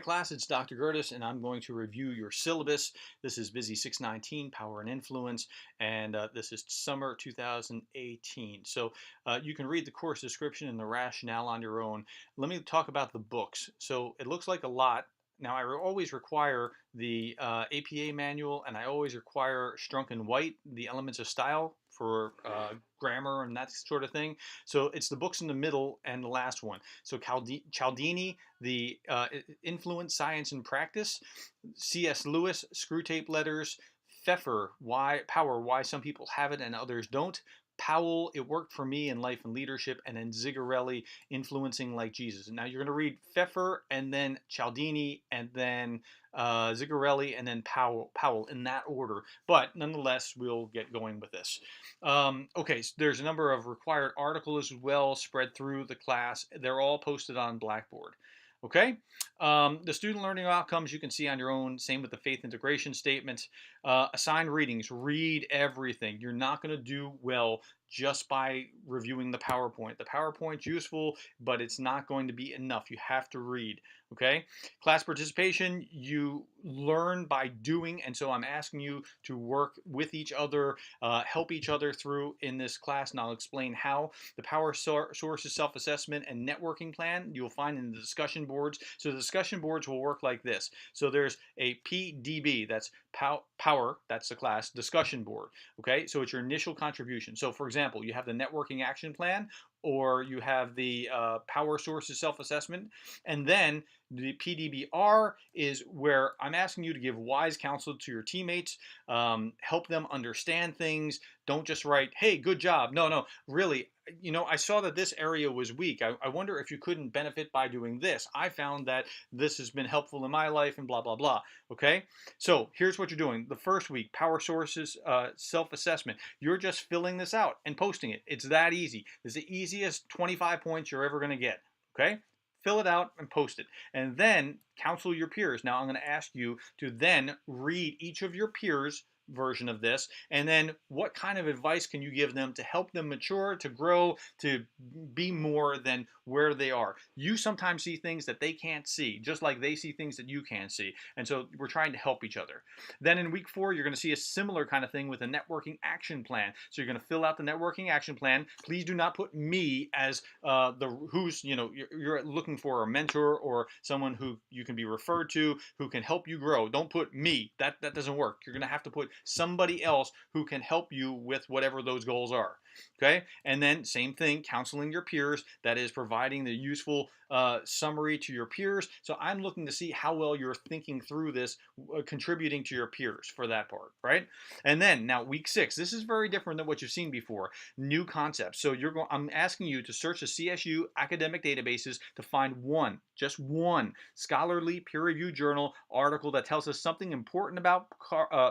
class, it's Dr. Gertis, and I'm going to review your syllabus. This is BUSI 619, Power and Influence, and this is summer 2018. So you can read the course description and the rationale on your own. Let me talk about the books. So it looks like a lot. Now, I always require the APA manual, and I always require Strunk and White, the elements of style for grammar and that sort of thing. So it's the books in the middle and the last one. So Cialdini, the Influence, Science, and Practice. C.S. Lewis, Screwtape Letters. Pfeffer, Power, Why Some People Have It and Others Don't. Powell, It Worked for Me in Life and Leadership, and then Zigarelli, Influencing Like Jesus. And now you're going to read Pfeffer, and then Cialdini, and then Zigarelli, and then Powell in that order. But nonetheless, we'll get going with this. Okay, so there's a number of required articles as well spread through the class. They're all posted on Blackboard. Okay, the student learning outcomes you can see on your own. Same with the faith integration statement. Assigned readings, read everything. You're not going to do well just by reviewing the PowerPoint. The PowerPoint's useful, but it's not going to be enough. You have to read. Okay, class participation, you learn by doing, and so I'm asking you to work with each other, help each other through in this class, and I'll explain how. The power sources self-assessment and networking plan you'll find in the discussion boards. So the discussion boards will work like this. So there's a PDB, that's power, that's the class discussion board. Okay, so it's your initial contribution. So for example, you have the networking action plan, or you have the power sources self-assessment, and then the PDBR is where I'm asking you to give wise counsel to your teammates, help them understand things. Don't just write, hey, good job. No, really, I saw that this area was weak. I wonder if you couldn't benefit by doing this. I found that this has been helpful in my life, and blah, blah, blah. Okay, so here's what you're doing. The first week, power sources self-assessment. You're just filling this out and posting it. It's that easy. It's the easiest 25 points you're ever going to get. Okay, fill it out and post it. And then counsel your peers. Now I'm going to ask you to then read each of your peers' version of this, and then what kind of advice can you give them to help them mature, to grow, to be more than where they are. You sometimes see things that they can't see, just like they see things that you can't see, and so we're trying to help each other. Then in week 4, you're going to see a similar kind of thing with a networking action plan. So you're going to fill out the networking action plan. Please do not put me as you're looking for a mentor or someone who you can be referred to who can help you grow. Don't put me. That doesn't work. You're going to have to put somebody else who can help you with whatever those goals are. Okay, and then same thing, counseling your peers. That is providing the useful summary to your peers. So I'm looking to see how well you're thinking through this, contributing to your peers for that part, right? And then now week 6, this is very different than what you've seen before. New concepts. So I'm asking you to search the CSU academic databases to find just one scholarly peer-reviewed journal article that tells us something important about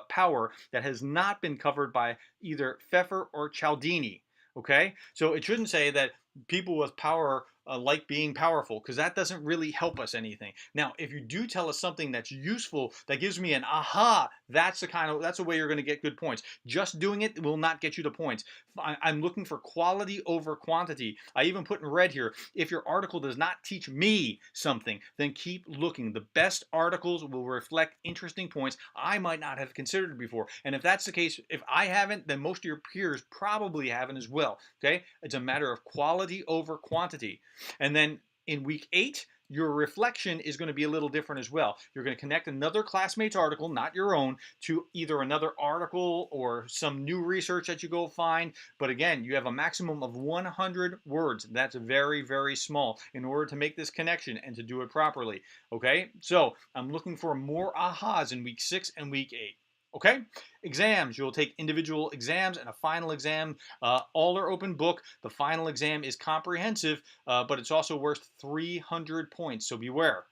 power that has not been covered by either Pfeffer or Cialdini. Okay, so it shouldn't say that people with power like being powerful, because that doesn't really help us anything. Now, if you do tell us something that's useful, that gives me an aha, that's the way you're going to get good points. Just doing it will not get you the points. I'm looking for quality over quantity. I even put in red here, if your article does not teach me something, then keep looking. The best articles will reflect interesting points I might not have considered before. And if that's the case, if I haven't, then most of your peers probably haven't as well. Okay, it's a matter of quality over quantity. And then in week 8, your reflection is going to be a little different as well. You're going to connect another classmate's article, not your own, to either another article or some new research that you go find. But again, you have a maximum of 100 words. That's very, very small in order to make this connection and to do it properly. Okay, so I'm looking for more ahas in week 6 and week 8. Okay, exams. You'll take individual exams and a final exam. All are open book. The final exam is comprehensive, but it's also worth 300 points, so beware.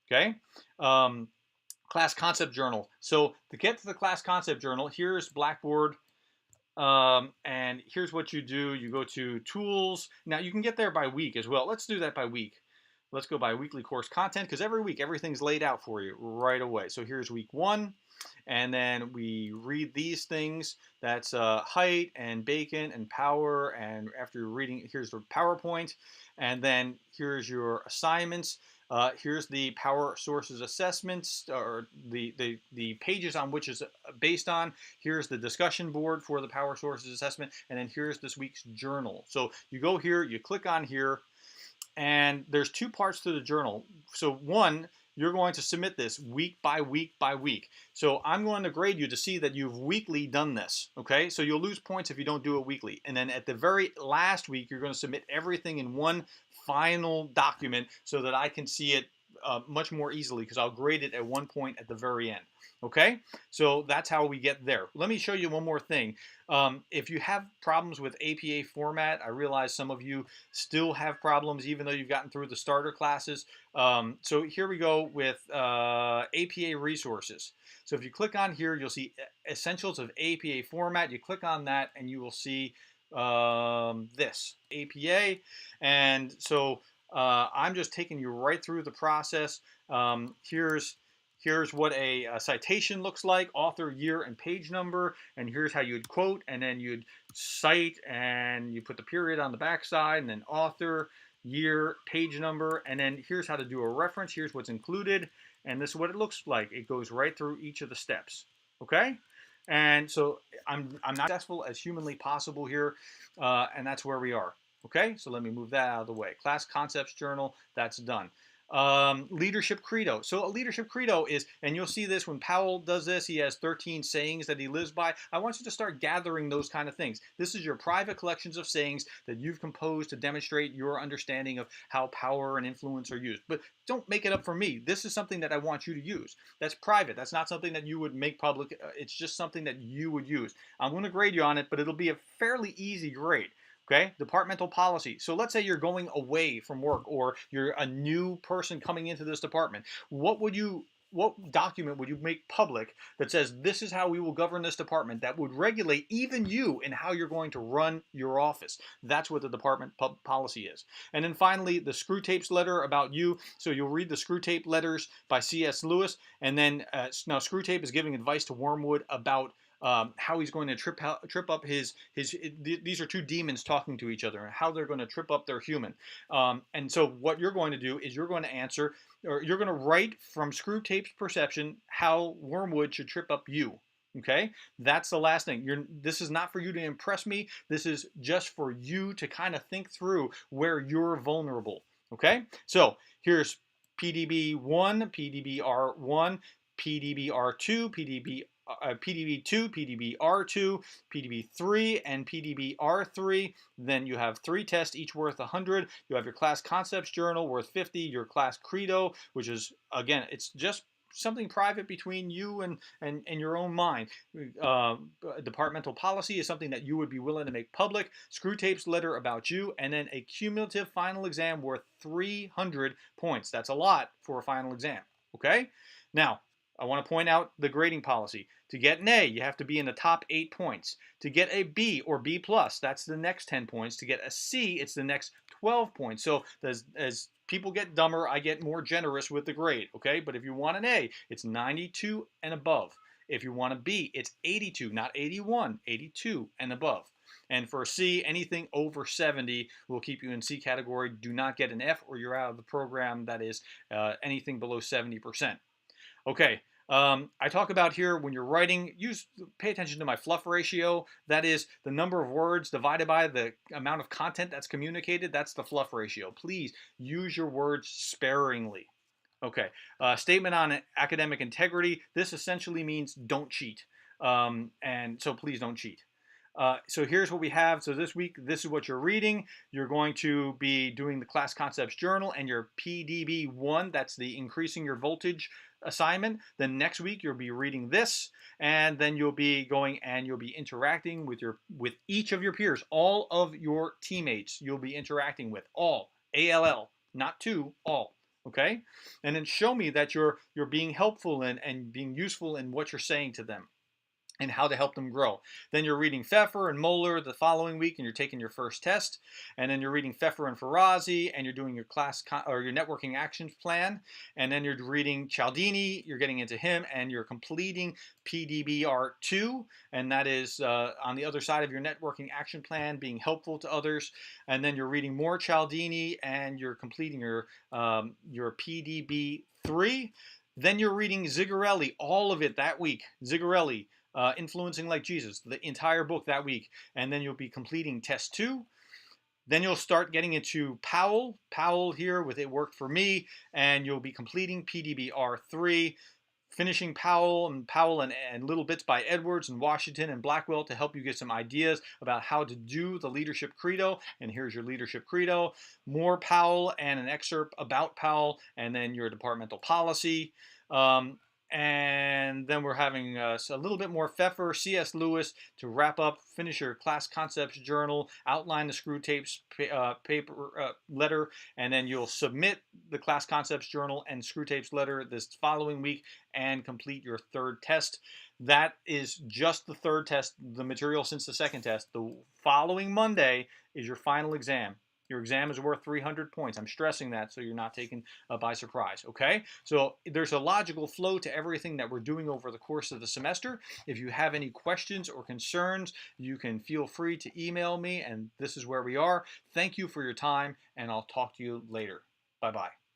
Okay, class concept journal. So to get to the class concept journal, here's Blackboard. And here's what you do. You go to tools. Now you can get there by week as well. Let's do that by week. Let's go by weekly course content, because every week everything's laid out for you right away. So here's week 1. And then we read these things. That's height and bacon and power. And after you're reading, here's the PowerPoint. And then here's your assignments. Here's the power sources assessments, or the pages on which is based on. Here's the discussion board for the power sources assessment, and then here's this week's journal. So you go here, you click on here, and there's two parts to the journal. So one, you're going to submit this week by week by week. So I'm going to grade you to see that you've weekly done this, okay? So you'll lose points if you don't do it weekly. And then at the very last week, you're going to submit everything in one final document so that I can see it much more easily, because I'll grade it at one point at the very end. Okay, so that's how we get there. Let me show you one more thing. If you have problems with APA format, I realize some of you still have problems even though you've gotten through the starter classes. So here we go with APA resources. So if you click on here, you'll see Essentials of APA Format. You click on that and you will see this, APA. And so I'm just taking you right through the process. Here's what a citation looks like: author, year, and page number. And here's how you'd quote, and then you'd cite, and you put the period on the back side, and then author, year, page number. And then here's how to do a reference. Here's what's included, and this is what it looks like. It goes right through each of the steps. Okay? And so I'm not successful as humanly possible here, and that's where we are. Okay, so let me move that out of the way. Class Concepts Journal, that's done. Leadership Credo. So a leadership credo is, and you'll see this when Powell does this, he has 13 sayings that he lives by. I want you to start gathering those kind of things. This is your private collections of sayings that you've composed to demonstrate your understanding of how power and influence are used. But don't make it up for me. This is something that I want you to use. That's private. That's not something that you would make public. It's just something that you would use. I'm going to grade you on it, but it'll be a fairly easy grade. Okay, departmental policy. So let's say you're going away from work, or you're a new person coming into this department. What document would you make public that says this is how we will govern this department, that would regulate even you in how you're going to run your office? That's what the department policy is. And then finally, the Screw Tapes letter about you. So you'll read the Screw Tape letters by C.S. Lewis, and then now Screw Tape is giving advice to Wormwood about how he's going to trip up his these are two demons talking to each other, and how they're going to trip up their human. And so what you're going to do is you're going to answer, or you're going to write from Screw Tape's perception how Wormwood should trip up you. Okay, that's the last thing. This is not for you to impress me. This is just for you to kind of think through where you're vulnerable. Okay, so here's PDB1, PDBR1, PDBR2, PDB2, PDBR2, PDB3, and PDBR3. Then you have 3 tests, each worth 100. You have your class concepts journal worth 50, your class credo, which is, again, it's just something private between you and your own mind. Departmental policy is something that you would be willing to make public. Screw Tape's letter about you, and then a cumulative final exam worth 300 points. That's a lot for a final exam. Okay? Now, I want to point out the grading policy. To get an A, you have to be in the top 8 points. To get a B or B+, that's the next 10 points. To get a C, it's the next 12 points. So as people get dumber, I get more generous with the grade, okay? But if you want an A, it's 92 and above. If you want a B, it's 82, not 81, 82 and above. And for a C, anything over 70 will keep you in C category. Do not get an F, or you're out of the program. That is anything below 70%. Okay, I talk about here when you're writing, pay attention to my fluff ratio. That is the number of words divided by the amount of content that's communicated. That's the fluff ratio. Please use your words sparingly. Okay, statement on academic integrity. This essentially means don't cheat. And so please don't cheat. So here's what we have. So this week, this is what you're reading. You're going to be doing the Class Concepts Journal and your PDB1. That's the increasing your voltage assignment. Then next week you'll be reading this, and then you'll be going and you'll be interacting with each of your peers, all of your teammates. You'll be interacting with all, ALL, not two, all. Okay, and then show me that you're being helpful and being useful in what you're saying to them. and how to help them grow. Then you're reading Pfeffer and Moeller the following week, and you're taking your first test. And then you're reading Pfeffer and Farazi, and you're doing your or your networking actions plan. And then you're reading Cialdini, you're getting into him, and you're completing PDBR2, and that is on the other side of your networking action plan, being helpful to others. And then you're reading more Cialdini, and you're completing your PDB3. Then you're reading Zigarelli, all of it that week. Zigarelli, Influencing Like Jesus, the entire book that week. And then you'll be completing test 2. Then you'll start getting into Powell here with It Worked For Me, and you'll be completing PDBR3, finishing Powell and Little Bits by Edwards and Washington and Blackwell to help you get some ideas about how to do the leadership credo. And here's your leadership credo. More Powell and an excerpt about Powell, and then your departmental policy. And then we're having a little bit more Pfeffer, C.S. Lewis to wrap up, finish your class concepts journal, outline the screw tapes letter, and then you'll submit the class concepts journal and screw tapes letter this following week and complete your third test. That is just the third test, the material since the second test. The following Monday is your final exam. Your exam is worth 300 points. I'm stressing that so you're not taken by surprise, okay? So there's a logical flow to everything that we're doing over the course of the semester. If you have any questions or concerns, you can feel free to email me, and this is where we are. Thank you for your time, and I'll talk to you later. Bye-bye.